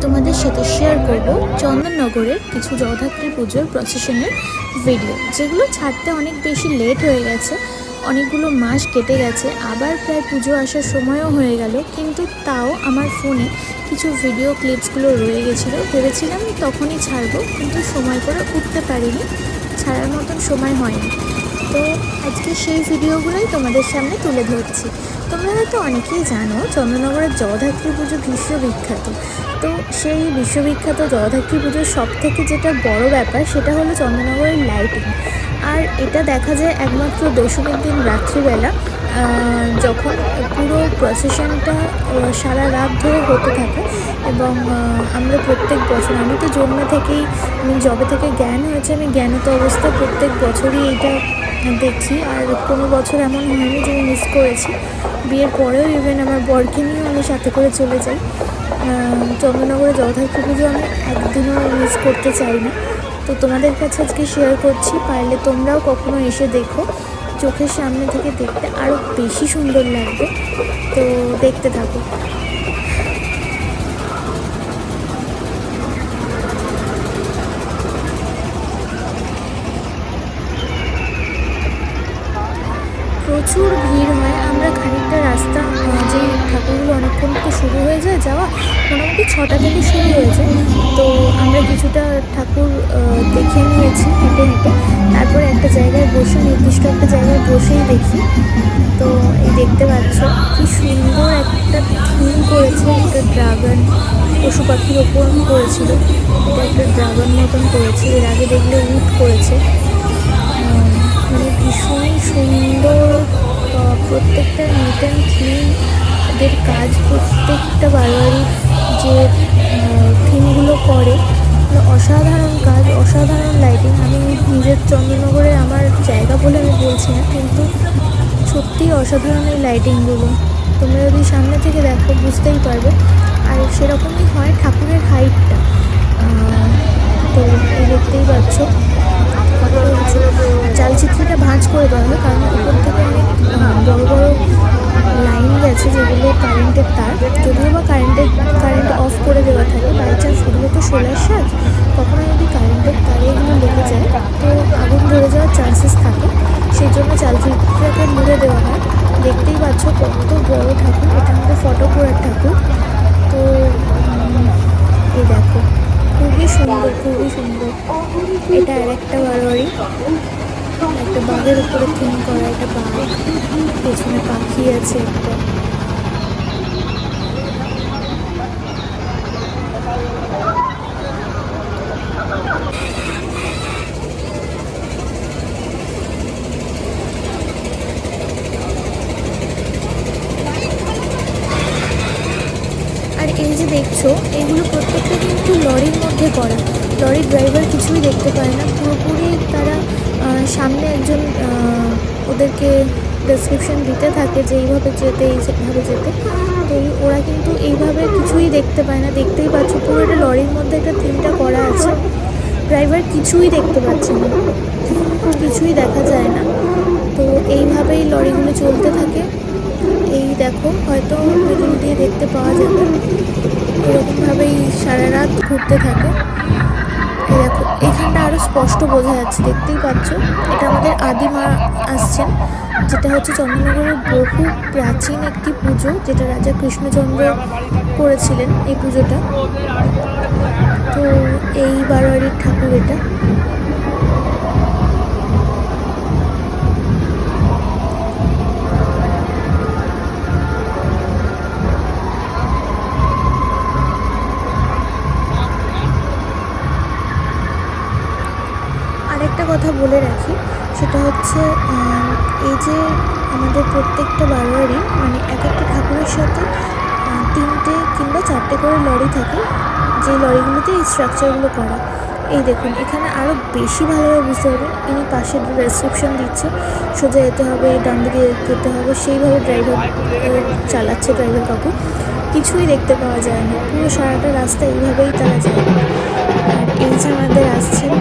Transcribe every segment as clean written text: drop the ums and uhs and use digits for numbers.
তোমাদের সাথে শেয়ার করব চন্দননগরের কিছু জগদ্ধাত্রী পুজোর প্রসেশনের ভিডিও, যেগুলো ছাড়তে অনেক বেশি লেট হয়ে গেছে। অনেকগুলো মাস কেটে গেছে, আবার প্রায় পুজো আসার সময়ও হয়ে গেল, কিন্তু তাও আমার ফোনে কিছু ভিডিও ক্লিপসগুলো রয়ে গেছিলো। ভেবেছিলাম তখনই ছাড়বো, কিন্তু সময় করে উঠতে পারিনি, ছাড়ার মতন সময় হয়নি। তো আজকে সেই ভিডিওগুলোই তোমাদের সামনে তুলে ধরছি। তোমরা হয়তো অনেকেই জানো চন্দননগরের জগদ্ধাত্রী পুজো বিশ্ববিখ্যাত। তো সেই বিশ্ববিখ্যাত জগদ্ধাত্রী পুজোর সব থেকে যেটা বড় ব্যাপার সেটা হলো চন্দননগরের লাইটিং। আর এটা দেখা যায় একমাত্র দশমীর দিন রাত্রিবেলা, যখন পুরো প্রসেশনটা সারা রাত ধরে হতে থাকে। এবং আমরা প্রত্যেক বছর, আমি তো জন্ম থেকেই, আমি যবে থেকে জ্ঞান হয়েছে আমি জ্ঞানত অবস্থায় প্রত্যেক বছরই এইটা দেখি। আর কোনো বছর এমন হয়নি যে আমি মিস করেছি। বিয়ের পরেও ইভেন আমার বরকে নিয়েও আমি সাথে করে চলে যাই। চন্দননগরে জগদ্ধাত্রী পুজো আমি একদিনও মিস করতে চাই না। তো তোমাদের কাছে আজকে শেয়ার করছি, পারলে তোমরাও কখনো এসে দেখো। চোখের সামনে থেকে দেখতে আরও বেশি সুন্দর লাগবে। তো দেখতে থাকো। প্রচুর ভিড় হয়। আমরা খানিকটা রাস্তা, যেই ঠাকুরগুলো অনেকক্ষণ তো শুরু হয়ে যায় যাওয়া, মোটামুটি 6টা থেকে শুরু হয়েছে। তো আমরা কিছুটা ঠাকুর দেখে নিয়েছি হেঁটে হেঁটে। তারপরে একটা জায়গায় বসে, নির্দিষ্ট একটা জায়গায় বসেই দেখি। তো এই দেখতে পাচ্ছ কি সুন্দর একটা থিম করেছে, একটা ড্রাগন পশু পাখির ওপর করেছিল। এটা একটা ড্রাগন মতন করেছে, এর আগে দেখলে উট করেছে। মানে ভীষণই সুন্দর, প্রত্যেকটা নিট অ্যান্ড ক্লিন এদের কাজ। প্রত্যেকটা বারোয়ারি যে থিমগুলো করে, অসাধারণ কাজ, অসাধারণ লাইটিং। আমি নিজের চন্দননগরে আমার জায়গা বলে আমি বলছি না, কিন্তু সত্যিই অসাধারণ এই লাইটিংগুলো। তোমরা যদি সামনে থেকে দেখো বুঝতেই পারবে। আর সেরকমই হয় ঠাকুরের হাইটটা। তো এই দেখতেই পাচ্ছ চালচিত্রটা ভাঁজ করে দেওয়া হয়, কারণ উপর থেকে অনেক বড় বড় লাইন গেছে, যেগুলো কারেন্টের তার। যদিও বা কারেন্ট অফ করে দেওয়া থাকে, বাই চান্স এগুলো তো সোলার সাজ, কখনো যদি কারেন্টের তারে এগুলো লেগে যায় তো আগুন ধরে যাওয়ার চান্সেস থাকে। সেই জন্য চালচিত্রটাকে মুড়ে দেওয়া হয়। দেখতেই পাচ্ছ কত বড় ঠাকুর, এটা আমাদের ফটোপুরার ঠাকুর। তো এই দেখো, খুবই সুন্দর, খুবই সুন্দর। এটা আর একটা বারোয়ারি, একটা বাঘের উপরে থিম করা, একটা বাঘ, পেছনে পাখি আছে একটা। আর এই যে দেখছো, এগুলো প্রত্যেকটা কিন্তু লরির মধ্যে করা। লরির ড্রাইভার কিছুই দেখতে পায় না, পুরোপুরি তারা সামনে একজন ওদেরকে ডেসক্রিপশন দিতে থাকে যে এইভাবে যেতে, এইভাবে যেতে। তো ওরা কিন্তু এইভাবে কিছুই দেখতে পায় না। দেখতেই পাচ্ছ পুরো একটা লরির মধ্যে একটা থিমটা করা আছে। ড্রাইভার কিছুই দেখতে পাচ্ছে না, কিছুই দেখা যায় না। তো এইভাবেই লরিগুলো চলতে থাকে। এই দেখো, হয়তো মিডিল দিয়ে দেখতে পাওয়া যাবে, এরকমভাবেই সারা রাত ঘুরতে থাকে। এই দেখো, এখানটা আরও স্পষ্ট বোঝা যাচ্ছে, দেখতেই পাচ্ছ। এটা আমাদের আদিমা আসছেন, যেটা হচ্ছে চন্দননগরের বহু প্রাচীন একটি পুজো, যেটা রাজা কৃষ্ণচন্দ্র করেছিলেন এই পুজোটা। তো এই বারোয়ারির ঠাকুর এটা। আরেকটা কথা বলে রাখি, সেটা হচ্ছে এই যে আমাদের প্রত্যেকটা বারোয়ারি, মানে এক একটা ঠাকুরের সাথে 3টে কিংবা 4টে করে লরি থাকে, যে লরিগুলোতে এই স্ট্রাকচারগুলো করা। এই দেখুন, এখানে আরও বেশি ভালোভাবে বুঝতে পারবেন। ইনি পাশে ডেসক্রিপশন দিচ্ছে, সোজা যেতে হবে, ডান দিকে যেতে হবে, সেইভাবে ড্রাইভার চালাচ্ছে। ড্রাইভার কাকু কিছুই দেখতে পাওয়া যায় না, পুরো সারাটা রাস্তা এইভাবেই তারা যায়। আর এই যে আমাদের আসছেন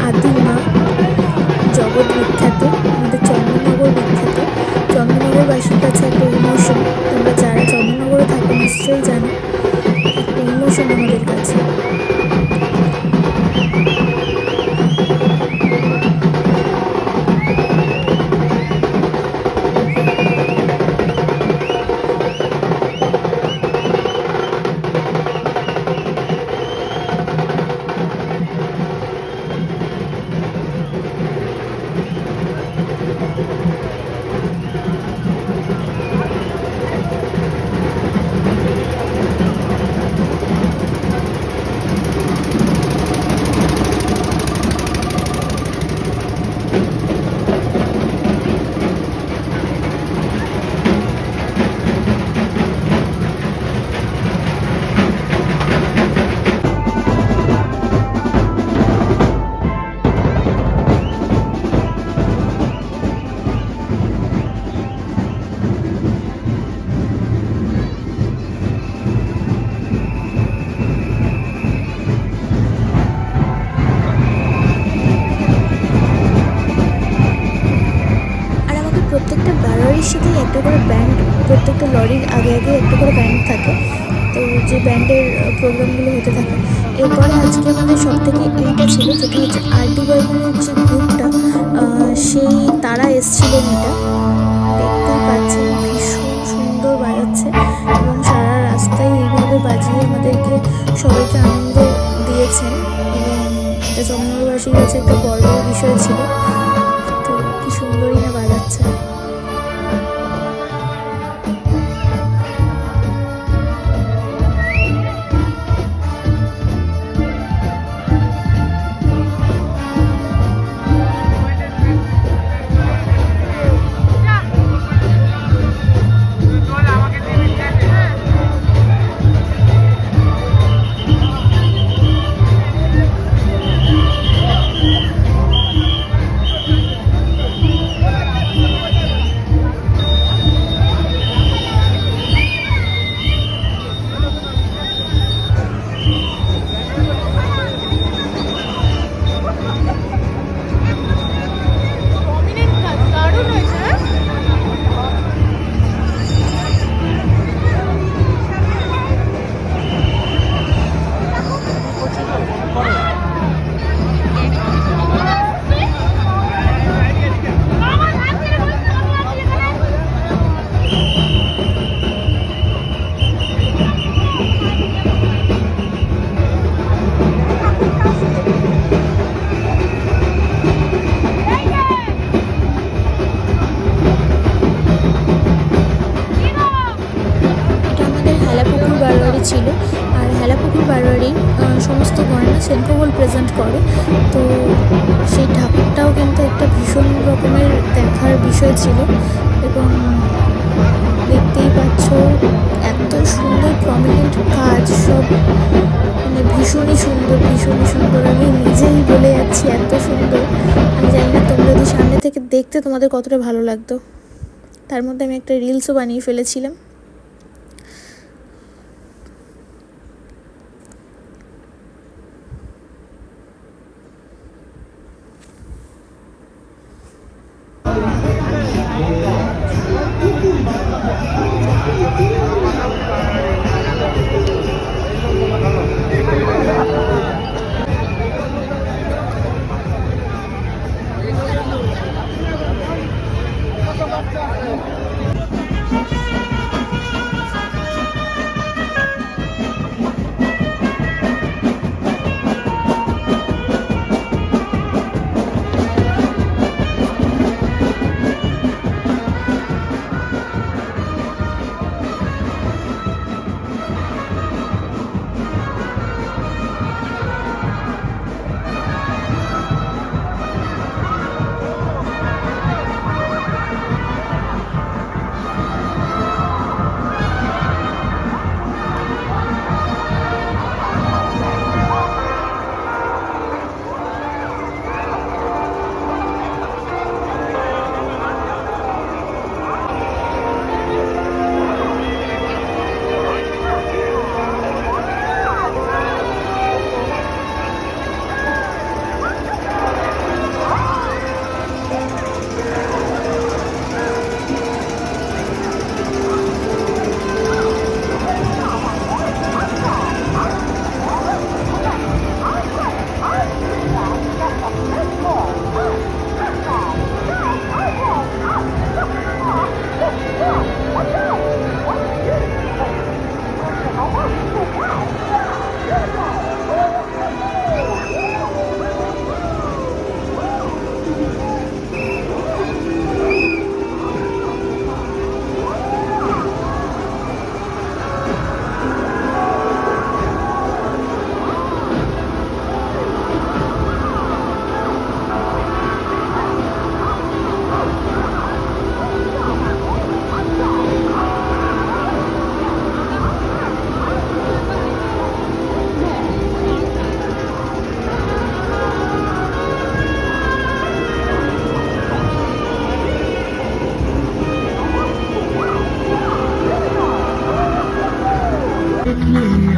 আদিমা, জগৎ বিখ্যাত, আমাদের চন্দননগর বিখ্যাত। চন্দননগরবাসীর কাছে একটা ইমোশন, তোমরা যারা চন্দননগরে থাকো নিশ্চয়ই জানো, একটা ইমোশন ভীষণ আমাদের কাছে। প্রত্যেকটা বারোয়ারির সাথেই একটা করে ব্যান্ড, প্রত্যেকটা লরির আগে আগে একটা করে ব্যান্ড থাকে, তো যে ব্যান্ডের প্রোগ্রামগুলো হতে থাকে। এরপরে আজকে আমাদের সব থেকে এইটা ছিল, যেটা হচ্ছে আরডি বর্মনের যে গ্রুপটা, সেই তারা এসছিলেন। এটা দেখতেই পাচ্ছেন ভীষণ সুন্দর বাজাচ্ছে এবং সারা রাস্তায় এইভাবে বাজিয়ে আমাদেরকে সবাইকে আনন্দ দিয়েছেন এবং এটা চন্দ্রবাসীর কাছে একটা গর্বের বিষয় ছিল। তো কি সুন্দরই না বাজাচ্ছে। ছিল। আর হেলাপুকুর বারোয়ারি সমস্ত গয়না সেন্ট্রোবল প্রেজেন্ট করে, তো সেই ঠাকুরটাও কিন্তু একটা ভীষণ রকমের দেখার বিষয় ছিল। এবং দেখতেই পাচ্ছ এত সুন্দর প্রমিনেন্ট কাজ, সব মানে ভীষণই সুন্দর, ভীষণই সুন্দর। আমি নিজেই বলে যাচ্ছি এত সুন্দর। আমি জানি না তোমরা যদি সামনে থেকে দেখতে তোমাদের কতটা ভালো লাগতো। তার মধ্যে আমি একটা রিলসও বানিয়ে ফেলেছিলাম।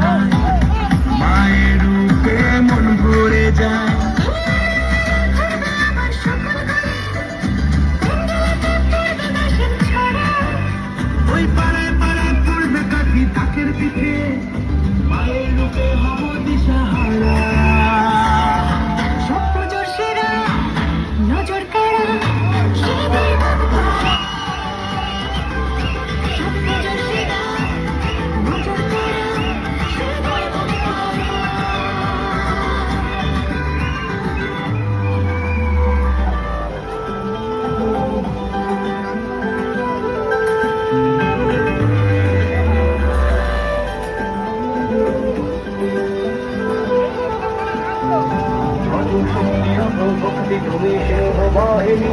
হায় মায়ের রূপে মন ভরে যায়। ওই পাড়ায় পাড়ায় পড়বে কাঠি তাকের পিঠে, মায়ের রূপে হব দিশাহারা। সব পুজোর সেরা নজর কাড়া, সেদিন সব পুজোর সেরা নজর কাড়া, ভক্তি তুমি সিংহবাহিনী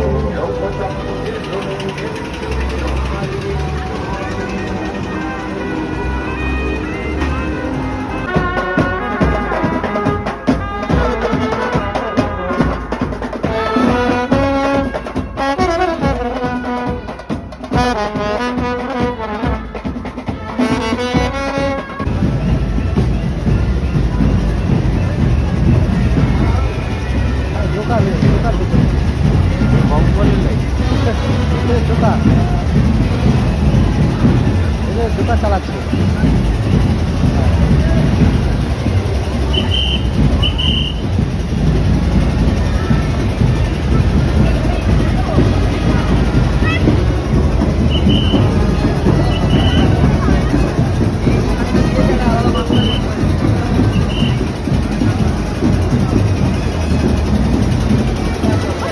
দোকান চালাচ্ছে।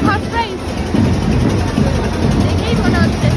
ফার্স্ট প্রাইজ দেখেই মনে হচ্ছে।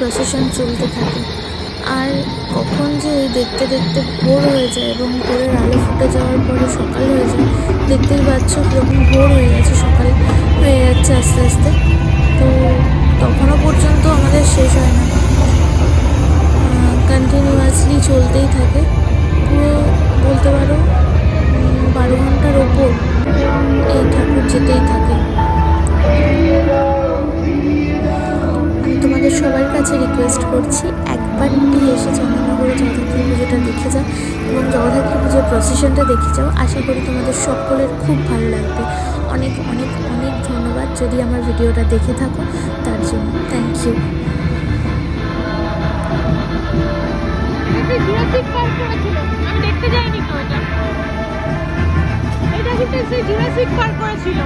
প্রসেশন চলতে থাকে। আর কখন যে এই দেখতে দেখতে ভোর হয়ে যায় এবং ভোরের আলো ফুটে যাওয়ার পরে সকাল হয়ে যায়, দেখতেই পাচ্ছ কীরকম ভোর হয়ে গেছে, সকাল হয়ে যাচ্ছে আস্তে আস্তে। তো তখনও পর্যন্ত আমাদের শেষ হয় না, কন্টিনিউয়াসলি চলতেই থাকে। পুরো বলতে পারো 12 ঘন্টার ওপর এই ঠাকুর যেতেই থাকে। আমি তোমাদের সবার কাছে রিকোয়েস্ট করছি, একবারটি এসে চন্দননগরে জগদ্ধাত্রী পুজোটা দেখে যাও এবং জগদ্ধাত্রী পুজোর প্রসেশনটা দেখে যাও। আশা করি তোমাদের সকলের খুব ভালো লাগবে। অনেক অনেক অনেক ধন্যবাদ যদি আমার ভিডিওটা দেখে থাকো, তার জন্য থ্যাংক ইউ। জুরাসিক পার্ক করেছিল, আমি দেখতে যাইনি তো এটা কিন্তু সেই জুরাসিক পার্ক করেছিল।